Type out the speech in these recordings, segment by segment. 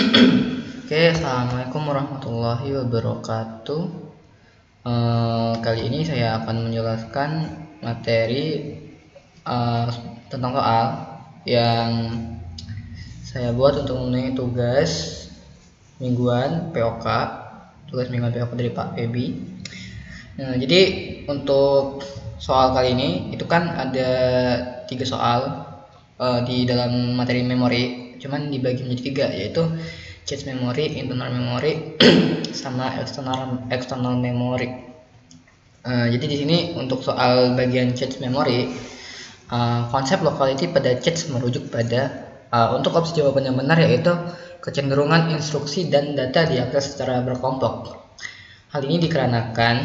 Oke, assalamualaikum warahmatullahi wabarakatuh. Kali ini saya akan menjelaskan materi eh, tentang soal yang saya buat untuk memenuhi tugas mingguan POK, tugas mingguan POK dari Pak Febi. Nah, jadi untuk soal kali ini itu kan ada 3 soal di dalam materi memori, cuman dibagi menjadi 3, yaitu cache memory, internal memory, sama external memory. Jadi di sini untuk soal bagian cache memory, konsep locality pada cache merujuk pada untuk opsi jawaban yang benar, yaitu kecenderungan instruksi dan data diakses secara berkelompok. Hal ini dikarenakan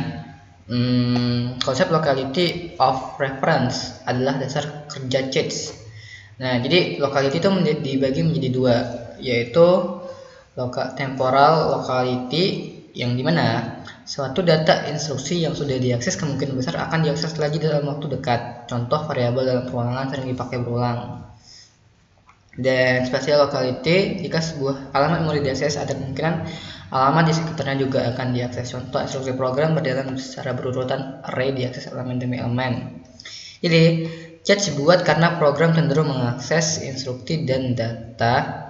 konsep locality of reference adalah dasar kerja cache. Nah, jadi locality itu dibagi menjadi 2, yaitu temporal locality, yang dimana suatu data instruksi yang sudah diakses kemungkinan besar akan diakses lagi dalam waktu dekat. Contoh variabel dalam perulangan sering dipakai berulang. Dan spatial locality, jika sebuah alamat memori diakses, ada kemungkinan alamat di sekitarnya juga akan diakses. Contoh instruksi program berjalan secara berurutan, array diakses elemen demi elemen. Jadi cache dibuat karena program cenderung mengakses instruksi dan data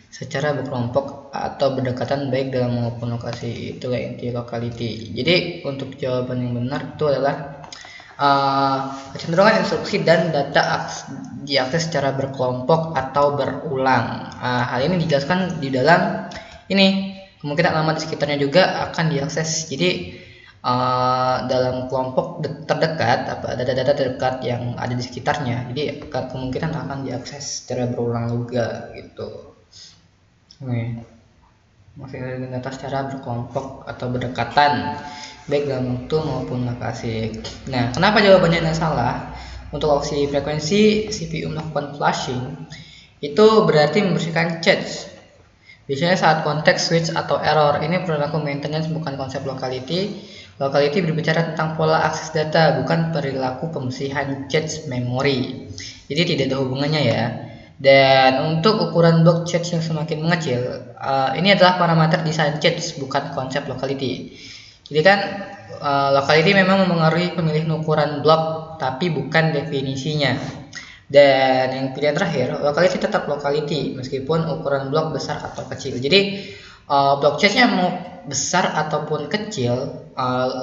secara berkelompok atau berdekatan baik dalam maupun lokasi. Itulah inti locality. Jadi untuk jawaban yang benar itu adalah kecenderungan instruksi dan data diakses secara berkelompok atau berulang. Hal ini dijelaskan di dalam ini, kemungkinan alamat di sekitarnya juga akan diakses. Jadi dalam kelompok terdekat, data-data terdekat yang ada di sekitarnya, jadi kemungkinan akan diakses secara berulang juga gitu. Masih ada data secara berkelompok atau berdekatan baik dalam waktu maupun lokasi. Nah, kenapa jawabannya salah? Untuk opsi frekuensi CPU melakukan flashing itu berarti membersihkan cache. Biasanya saat konteks switch atau error. Ini perilaku maintenance, bukan konsep locality. Locality berbicara tentang pola akses data, bukan perilaku pembersihan cache memori. Jadi tidak ada hubungannya ya. Dan untuk ukuran blok cache yang semakin mengecil, ini adalah parameter desain cache, bukan konsep locality. Jadi kan locality memang mempengaruhi pemilihan ukuran blok, tapi bukan definisinya. Dan yang pilihan terakhir, locality tetap locality meskipun ukuran blok besar atau kecil. Jadi blok cache-nya mau besar ataupun kecil,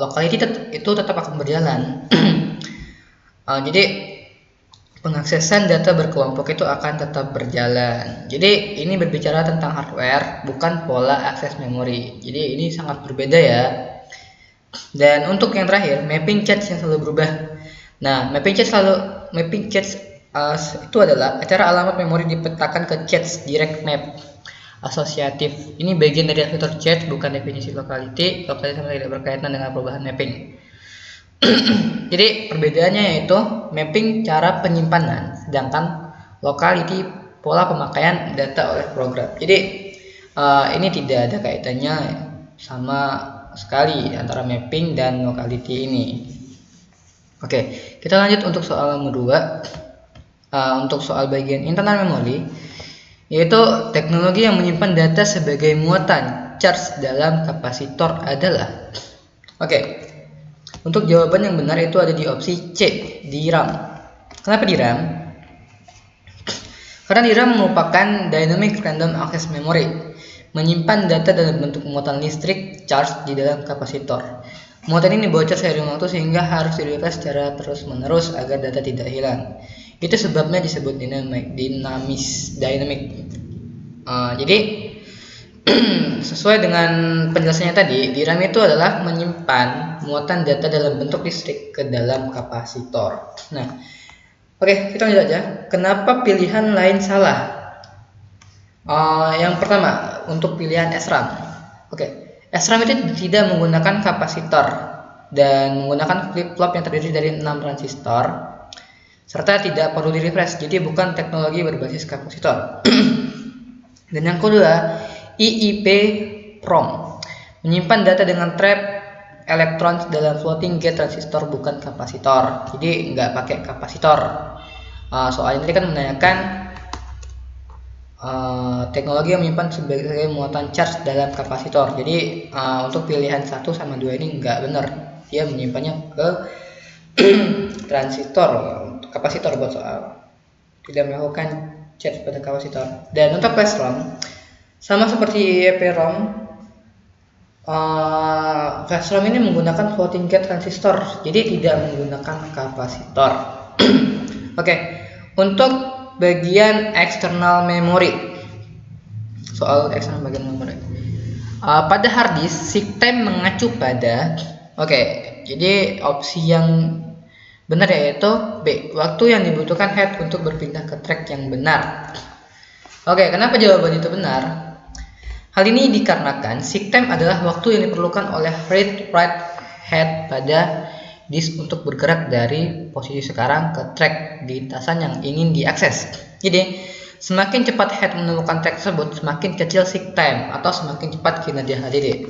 locality itu tetap akan berjalan. Jadi pengaksesan data berkelompok itu akan tetap berjalan. Jadi ini berbicara tentang hardware, bukan pola akses memori. Jadi ini sangat berbeda ya. Dan untuk yang terakhir, mapping cache yang selalu berubah. Nah, mapping cache itu adalah cara alamat memori dipetakan ke cache direct map asosiatif. Ini bagian dari fitur cache, bukan definisi locality. Locality sama tidak berkaitan dengan perubahan mapping. Jadi perbedaannya yaitu mapping cara penyimpanan, sedangkan locality pola pemakaian data oleh program. Jadi ini tidak ada kaitannya sama sekali antara mapping dan locality ini. Oke, kita lanjut untuk soal nomor 2. Untuk soal bagian internal memory, yaitu teknologi yang menyimpan data sebagai muatan charge dalam kapasitor adalah. Untuk jawaban yang benar itu ada di opsi C, DRAM. Kenapa DRAM? Karena DRAM merupakan Dynamic Random Access Memory, menyimpan data dalam bentuk muatan listrik charge di dalam kapasitor. Muatan ini bocor seiring waktu sehingga harus direfresh secara terus-menerus agar data tidak hilang. Itu sebabnya disebut dynamic. Jadi sesuai dengan penjelasannya tadi, DRAM itu adalah menyimpan muatan data dalam bentuk listrik ke dalam kapasitor. Nah, kita lanjut aja. Kenapa pilihan lain salah? Yang pertama, untuk pilihan SRAM. SRAM itu tidak menggunakan kapasitor dan menggunakan flip-flop yang terdiri dari 6 transistor serta tidak perlu di-refresh, jadi bukan teknologi berbasis kapasitor. Dan yang kedua, EEPROM menyimpan data dengan trap elektron dalam floating gate transistor, bukan kapasitor. Jadi nggak pakai kapasitor. Soal ini kan menanyakan teknologi yang menyimpan sebagai muatan charge dalam kapasitor. Jadi untuk pilihan 1 sama 2 ini enggak benar, dia menyimpannya ke transistor, kapasitor buat soal, tidak melakukan charge pada kapasitor. Dan untuk flash ROM sama seperti EEPROM, flash ROM ini menggunakan floating gate transistor, jadi tidak menggunakan kapasitor. Oke, untuk bagian eksternal memori, soal eksternal bagian memori, pada hard disk seek time mengacu pada, jadi opsi yang benar yaitu B, waktu yang dibutuhkan head untuk berpindah ke track yang benar. Kenapa jawaban itu benar? Hal ini dikarenakan seek time adalah waktu yang diperlukan oleh read write head pada disk untuk bergerak dari posisi sekarang ke track di lintasan yang ingin diakses. Jadi semakin cepat head menemukan track tersebut, semakin kecil seek time atau semakin cepat kinerja HDD.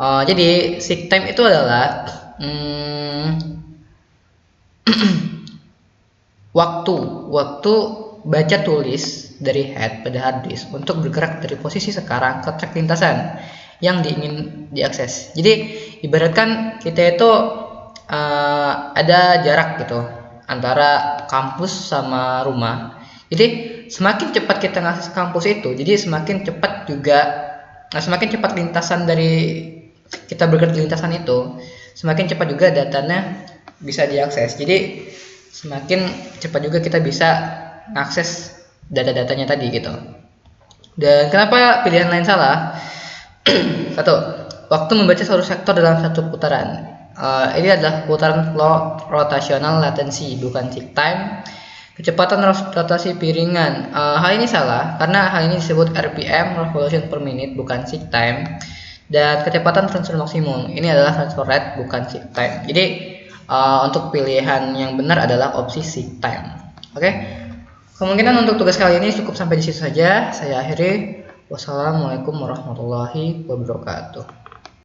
Jadi seek time itu adalah waktu baca tulis dari head pada hard disk untuk bergerak dari posisi sekarang ke track lintasan yang ingin diakses. Jadi ibaratkan kita itu ada jarak gitu antara kampus sama rumah. Jadi semakin cepat kita ngakses kampus itu, jadi semakin cepat lintasan dari kita bergerak di lintasan itu, semakin cepat juga datanya bisa diakses. Jadi semakin cepat juga kita bisa akses data-datanya tadi gitu. Dan kenapa pilihan lain salah? 1. Waktu membaca seluruh sektor dalam satu putaran. Ini adalah putaran flow rotational latency, bukan seek time. Kecepatan rotasi piringan, hal ini salah karena hal ini disebut RPM, revolution per minute, bukan seek time. Dan kecepatan transfer maksimum, ini adalah transfer rate, bukan seek time. Jadi untuk pilihan yang benar adalah opsi seek time. Kemungkinan untuk tugas kali ini cukup sampai di situ saja. Saya akhiri. Wassalamualaikum warahmatullahi wabarakatuh.